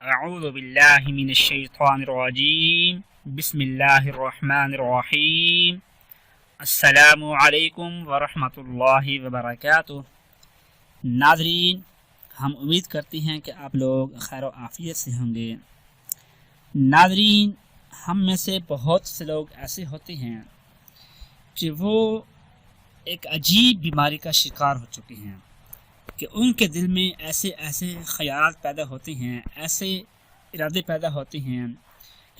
اعوذ باللہ من الشیطان الرجیم بسم اللہ الرحمن الرحیم السلام علیکم ورحمۃ اللہ وبرکاتہ۔ ناظرین، ہم امید کرتے ہیں کہ آپ لوگ خیر و عافیت سے ہوں گے۔ ناظرین، ہم میں سے بہت سے لوگ ایسے ہوتے ہیں کہ وہ ایک عجیب بیماری کا شکار ہو چکے ہیں کہ ان کے دل میں ایسے خیالات پیدا ہوتے ہیں، ایسے ارادے پیدا ہوتے ہیں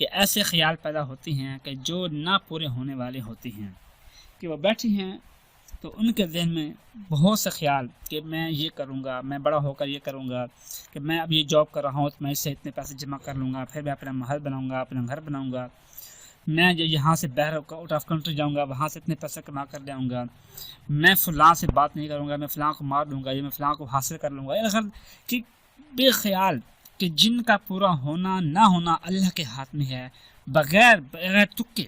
کہ ایسے خیال پیدا ہوتے ہیں کہ جو نہ پورے ہونے والے ہوتے ہیں، کہ وہ بیٹھے ہیں تو ان کے ذہن میں بہت سے خیال کہ میں یہ کروں گا، میں بڑا ہو کر یہ کروں گا، کہ میں اب یہ جاب کر رہا ہوں تو میں اس سے اتنے پیسے جمع کر لوں گا، پھر میں اپنا محل بناؤں گا، اپنا گھر بناؤں گا، میں جو یہاں سے باہر آؤٹ آف کنٹری جاؤں گا، وہاں سے اتنے پیسے کما کر لے آؤں گا، میں فلاں سے بات نہیں کروں گا، میں فلاں کو مار دوں گا، یا میں فلاں کو حاصل کر لوں گا، کہ بے خیال کہ جن کا پورا ہونا نہ ہونا اللہ کے ہاتھ میں ہے، بغیر تکے،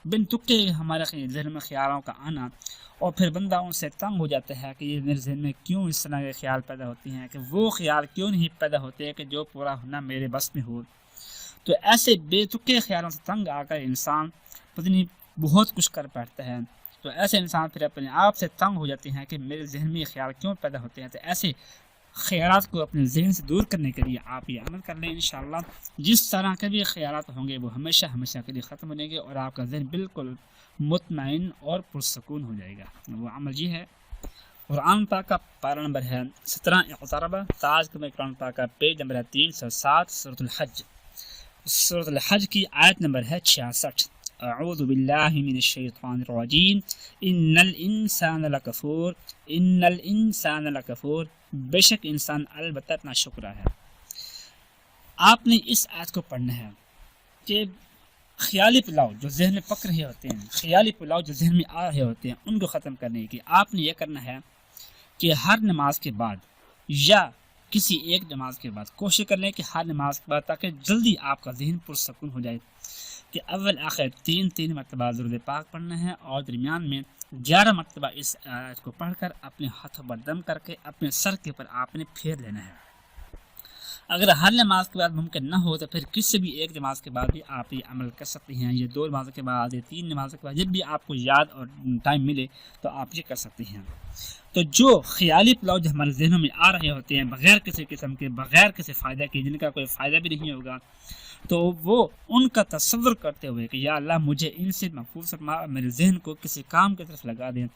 بن تکے ہمارے ذہن میں خیالوں کا آنا، اور پھر بندہ ان سے تنگ ہو جاتا ہے کہ یہ میرے ذہن میں کیوں اس طرح کے خیال پیدا ہوتے ہیں، کہ وہ خیال کیوں نہیں پیدا ہوتے کہ جو پورا ہونا میرے بس میں ہو۔ تو ایسے بے تکے خیالوں سے تنگ آ کر انسان پتہ نہیں بہت کچھ کر بیٹھتا ہے۔ تو ایسے انسان پھر اپنے آپ سے تنگ ہو جاتے ہیں کہ میرے ذہن میں یہ خیال کیوں پیدا ہوتے ہیں۔ تو ایسے خیالات کو اپنے ذہن سے دور کرنے کے لیے آپ یہ عمل کر لیں، انشاءاللہ جس طرح کے بھی خیالات ہوں گے وہ ہمیشہ کے لیے ختم ہو جائیں گے، اور آپ کا ذہن بالکل مطمئن اور پرسکون ہو جائے گا۔ وہ عمل یہ ہے، قرآن پاک کا پارہ نمبر ہے 17 اقتربہ، تاج قرآن پاک کا پیج نمبر ہے 307، سورۃ الحج۔ سورۃ الحج کی آیت نمبر ہے 66۔ اعوذ باللہ من الشیطان الرجیم ان الانسان لکفور، ان الانسان لکفور، بے شک انسان البتہ ناشکرا ہے۔ آپ نے اس آیت کو پڑھنا ہے کہ خیالی پلاؤ جو ذہن میں پک رہے ہوتے ہیں، خیالی پلاؤ جو ذہن میں آ رہے ہوتے ہیں، ان کو ختم کرنے کی آپ نے یہ کرنا ہے کہ ہر نماز کے بعد یا کسی ایک نماز کے بعد کوشش کر لیں کہ ہر نماز کے بعد، تاکہ جلدی آپ کا ذہن پرسکون ہو جائے، کہ اول آخر تین مرتبہ درود پاک پڑھنا ہے، اور درمیان میں 11 مرتبہ اس آیت کو پڑھ کر اپنے ہاتھوں پر دم کر کے اپنے سر کے پر آپ نے پھیر لینا ہے۔ اگر ہر نماز کے بعد ممکن نہ ہو تو پھر کسی بھی ایک نماز کے بعد بھی آپ یہ عمل کر سکتے ہیں، یہ 2 نمازوں کے بعد، یہ 3 نمازوں کے بعد، جب بھی آپ کو یاد اور ٹائم ملے تو آپ یہ کر سکتے ہیں۔ تو جو خیالی پلاؤ جو ہمارے ذہنوں میں آ رہے ہوتے ہیں بغیر کسی قسم کے، بغیر کسی فائدہ کے، جن کا کوئی فائدہ بھی نہیں ہوگا، تو وہ ان کا تصور کرتے ہوئے کہ یا اللہ مجھے ان سے محفوظ فرما، میرے ذہن کو کسی کام کی طرف لگا دیں،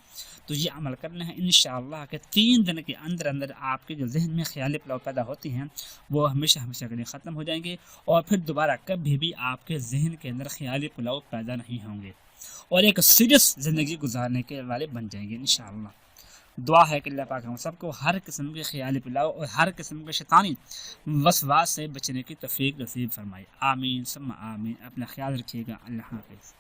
تو یہ عمل کرنا ہے انشاءاللہ کہ 3 دن کے اندر آپ کے جو ذہن میں خیالی پلاؤ پیدا ہوتی ہیں وہ ہمیشہ کے لیے ختم ہو جائیں گے، اور پھر دوبارہ کبھی بھی آپ کے ذہن کے اندر خیالی پلاؤ پیدا نہیں ہوں گے، اور ایک سیریس زندگی گزارنے کے والے بن جائیں گے انشاءاللہ۔ دعا ہے کہ اللہ پاک ہم سب کو ہر قسم کے خیالی پلاؤ اور ہر قسم کے شیطانی وسواس سے بچنے کی توفیق نصیب فرمائے، آمین ثم آمین۔ اپنا خیال رکھیے گا، اللہ حافظ۔